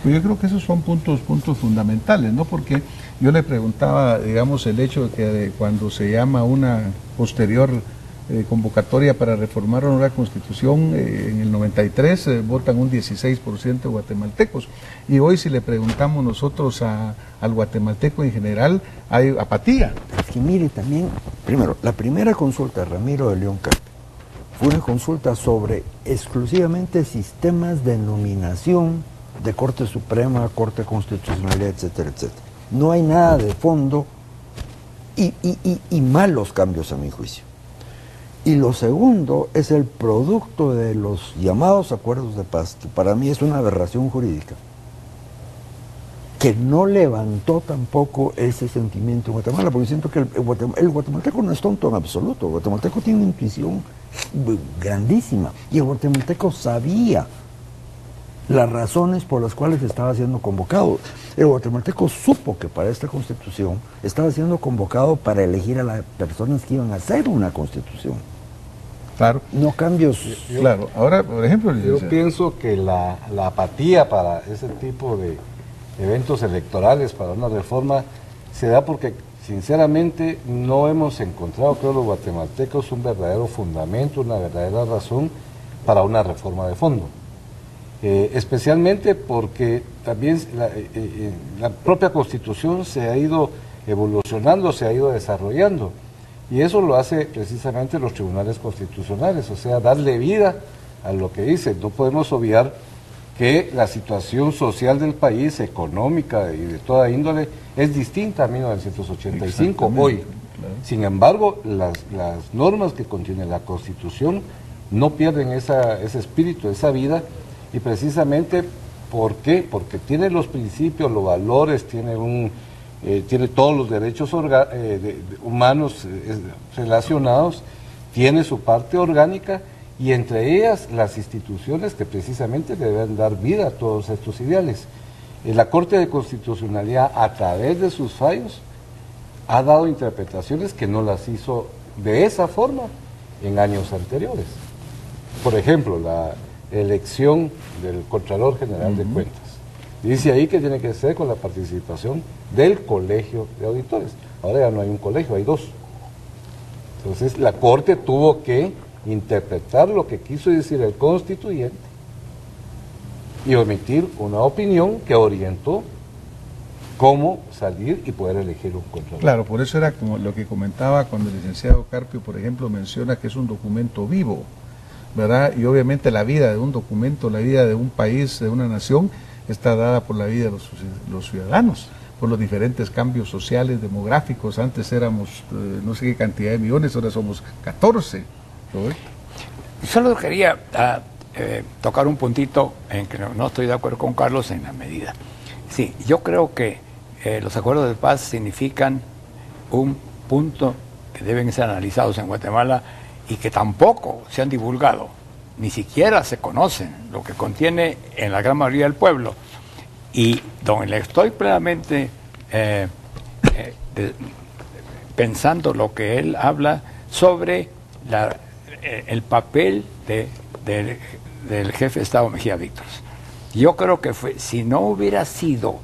Pues yo creo que esos son puntos fundamentales, ¿no? Porque yo le preguntaba, digamos, el hecho de que cuando se llama una posterior convocatoria para reformar una nueva constitución, en el 93 votan un 16% de guatemaltecos. Y hoy si le preguntamos nosotros al guatemalteco en general, hay apatía. Es que mire también, primero, la primera consulta de Ramiro de León Carpio fue una consulta sobre exclusivamente sistemas de nominación de Corte Suprema, Corte Constitucional, etcétera, etcétera. No hay nada de fondo y malos cambios a mi juicio. Y lo segundo es el producto de los llamados acuerdos de paz, que para mí es una aberración jurídica, que no levantó tampoco ese sentimiento en Guatemala, porque siento que el guatemalteco no es tonto en absoluto, el guatemalteco tiene una intuición grandísima, y el guatemalteco sabía las razones por las cuales estaba siendo convocado. El guatemalteco supo que para esta constitución estaba siendo convocado para elegir a las personas que iban a hacer una constitución. Claro. No cambios. Claro. Ahora, por ejemplo, yo pienso que la apatía para ese tipo de eventos electorales, para una reforma, se da porque sinceramente no hemos encontrado, creo, los guatemaltecos un verdadero fundamento, una verdadera razón para una reforma de fondo. Especialmente porque también la propia Constitución se ha ido evolucionando, se ha ido desarrollando, y eso lo hace precisamente los tribunales constitucionales, o sea, darle vida a lo que dice. No podemos obviar que la situación social del país, económica y de toda índole, es distinta a 1985 hoy. Claro. Sin embargo, las normas que contiene la Constitución no pierden ese espíritu, esa vida. Y precisamente, ¿por qué? Porque tiene los principios, los valores, tiene todos los derechos humanos relacionados, tiene su parte orgánica, y entre ellas las instituciones que precisamente deben dar vida a todos estos ideales. La Corte de Constitucionalidad, a través de sus fallos, ha dado interpretaciones que no las hizo de esa forma en años anteriores. Por ejemplo, la elección del Contralor General de Cuentas. Dice ahí que tiene que ser con la participación del Colegio de Auditores. Ahora ya no hay un colegio, hay dos. Entonces la Corte tuvo que interpretar lo que quiso decir el constituyente y emitir una opinión que orientó cómo salir y poder elegir un Contralor. Claro, por eso era como lo que comentaba cuando el licenciado Carpio, por ejemplo, menciona que es un documento vivo, ¿verdad? Y obviamente la vida de un documento, la vida de un país, de una nación, está dada por la vida de los ciudadanos, por los diferentes cambios sociales, demográficos. Antes éramos no sé qué cantidad de millones, ahora somos 14. ¿No? Solo quería tocar un puntito en que no estoy de acuerdo con Carlos en la medida. Sí, yo creo que los acuerdos de paz significan un punto que deben ser analizados en Guatemala y que tampoco se han divulgado, ni siquiera se conocen lo que contiene en la gran mayoría del pueblo, y donde estoy plenamente pensando lo que él habla sobre el papel del jefe de Estado Mejía Víctor. Yo creo que si no hubiera sido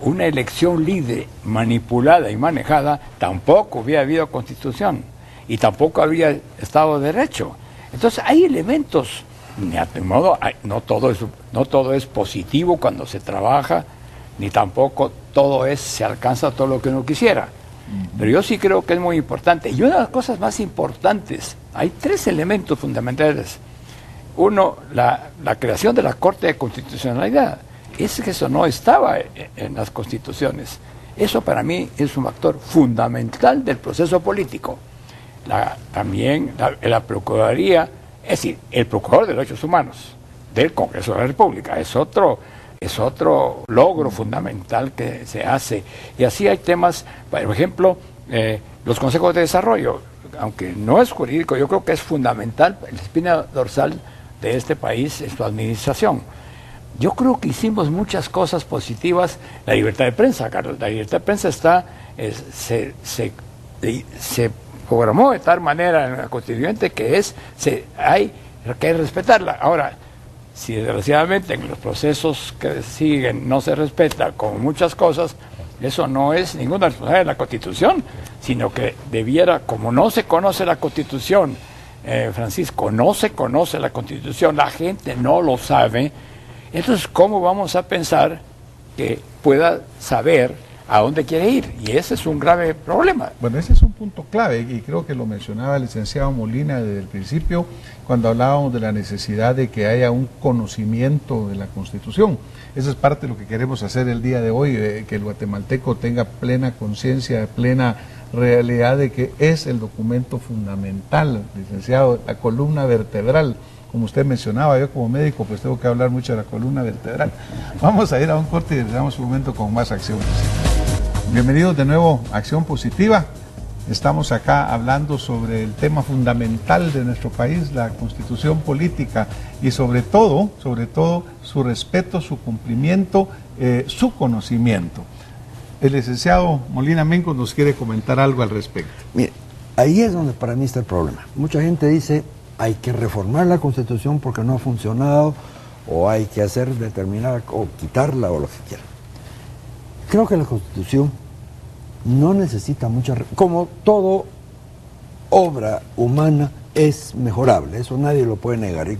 una elección libre, manipulada y manejada, tampoco hubiera habido constitución y tampoco habría Estado de Derecho. Entonces hay elementos, de modo, no todo es positivo cuando se trabaja, ni tampoco se alcanza todo lo que uno quisiera. Pero yo sí creo que es muy importante. Y una de las cosas más importantes, hay tres elementos fundamentales. Uno, la creación de la Corte de Constitucionalidad. Es que eso no estaba en las constituciones. Eso para mí es un factor fundamental del proceso político. También la Procuraduría, es decir, el Procurador de Derechos Humanos del Congreso de la República es otro logro fundamental que se hace. Y así hay temas, por ejemplo, los consejos de desarrollo, aunque no es jurídico, yo creo que es fundamental, la espina dorsal de este país es su administración. Yo creo que hicimos muchas cosas positivas. La libertad de prensa, Carlos, la libertad de prensa se programó de tal manera en la constituyente que hay que respetarla. Ahora, si desgraciadamente en los procesos que siguen no se respeta, como muchas cosas, eso no es ninguna responsabilidad de la Constitución, sino que debiera, como no se conoce la Constitución, Francisco, no se conoce la Constitución, la gente no lo sabe, entonces ¿cómo vamos a pensar que pueda saber a dónde quiere ir? Y ese es un grave problema. Bueno, ese es un punto clave y creo que lo mencionaba el licenciado Molina desde el principio cuando hablábamos de la necesidad de que haya un conocimiento de la Constitución. Eso es parte de lo que queremos hacer el día de hoy, que el guatemalteco tenga plena conciencia, plena realidad de que es el documento fundamental, licenciado, la columna vertebral. Como usted mencionaba, yo como médico pues tengo que hablar mucho de la columna vertebral. Vamos a ir a un corte y regresamos un momento con más Acción Positiva. Bienvenidos de nuevo a Acción Positiva. Estamos acá hablando sobre el tema fundamental de nuestro país, la Constitución política y sobre todo su respeto, su cumplimiento, su conocimiento. El licenciado Molina Menco nos quiere comentar algo al respecto. Mire, ahí es donde para mí está el problema. Mucha gente dice hay que reformar la Constitución porque no ha funcionado, o hay que hacer determinada, o quitarla, o lo que quiera. Creo que la Constitución no necesita mucha... Como todo obra humana es mejorable, eso nadie lo puede negar, y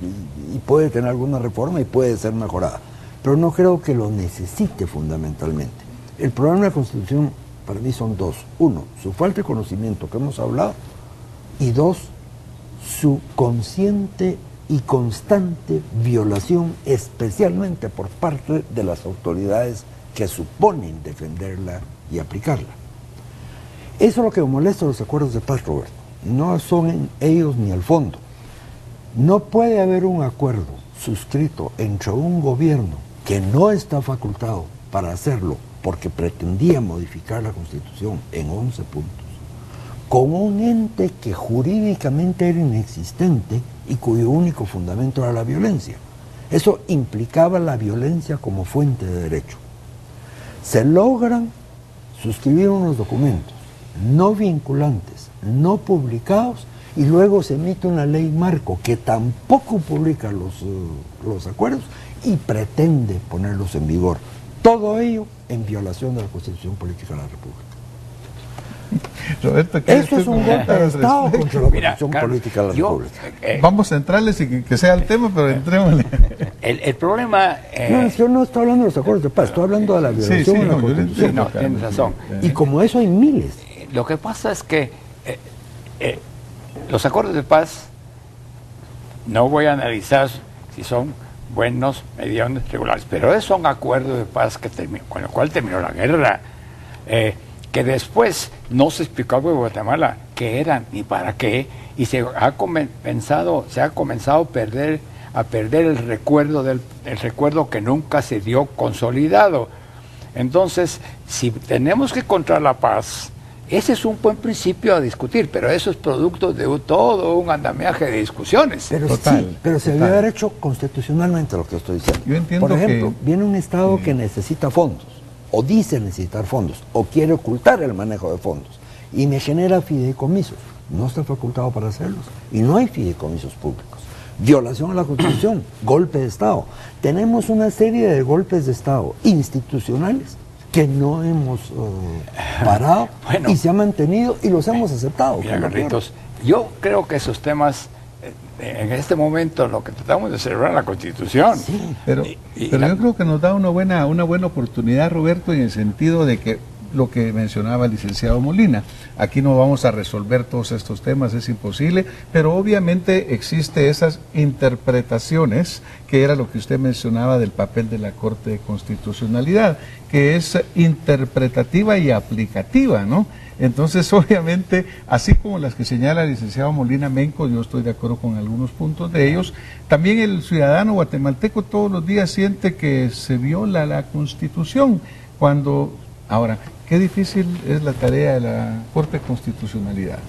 puede tener alguna reforma y puede ser mejorada, pero no creo que lo necesite fundamentalmente. El problema de la Constitución para mí son dos. Uno, su falta de conocimiento que hemos hablado, y dos, su consciente y constante violación, especialmente por parte de las autoridades que suponen defenderla y aplicarla. Eso es lo que me molesta los acuerdos de paz, Roberto. No son en ellos ni al fondo. No puede haber un acuerdo suscrito entre un gobierno que no está facultado para hacerlo porque pretendía modificar la Constitución en 11 puntos, con un ente que jurídicamente era inexistente y cuyo único fundamento era la violencia. Eso implicaba la violencia como fuente de derecho. Se logran suscribir unos documentos no vinculantes, no publicados, y luego se emite una ley marco que tampoco publica los acuerdos y pretende ponerlos en vigor. Todo ello en violación de la Constitución Política de la República. Roberto, eso es un golpe de Estado contra la Constitución Política de la República. Vamos a entrarle sin que sea el tema, pero entrémosle. El problema... no, yo no estoy hablando de los acuerdos de paz, estoy hablando de la violación de la Constitución. No, tienes razón. Y como eso hay miles. Lo que pasa es que los acuerdos de paz, no voy a analizar si son buenos, medianos, regulares, pero son acuerdos de paz con los cuales terminó la guerra, que después no se explicó en Guatemala qué eran ni para qué, y se ha comenzado a perder el recuerdo que nunca se dio consolidado. Entonces, si tenemos que encontrar la paz, ese es un buen principio a discutir, pero eso es producto de todo un andamiaje de discusiones. Pero sí, pero se debe haber hecho constitucionalmente lo que estoy diciendo. Yo entiendo. Por ejemplo, viene un Estado que necesita fondos, o dice necesitar fondos, o quiere ocultar el manejo de fondos, y me genera fideicomisos. No está facultado para hacerlos, y no hay fideicomisos públicos. Violación a la Constitución, golpe de Estado. Tenemos una serie de golpes de Estado institucionales que no hemos parado, bueno, y se ha mantenido y los hemos aceptado. Mira, Carlitos, yo creo que esos temas, en este momento, lo que tratamos de celebrar la Constitución. Sí, pero yo creo que nos da una buena oportunidad, Roberto, en el sentido de que lo que mencionaba el licenciado Molina, aquí no vamos a resolver todos estos temas, es imposible, pero obviamente existe esas interpretaciones, que era lo que usted mencionaba del papel de la Corte de Constitucionalidad, que es interpretativa y aplicativa, ¿no? Entonces, obviamente, así como las que señala el licenciado Molina Menco, yo estoy de acuerdo con algunos puntos de ellos, también el ciudadano guatemalteco todos los días siente que se viola la Constitución, cuando... Ahora, qué difícil es la tarea de la Corte de Constitucionalidad.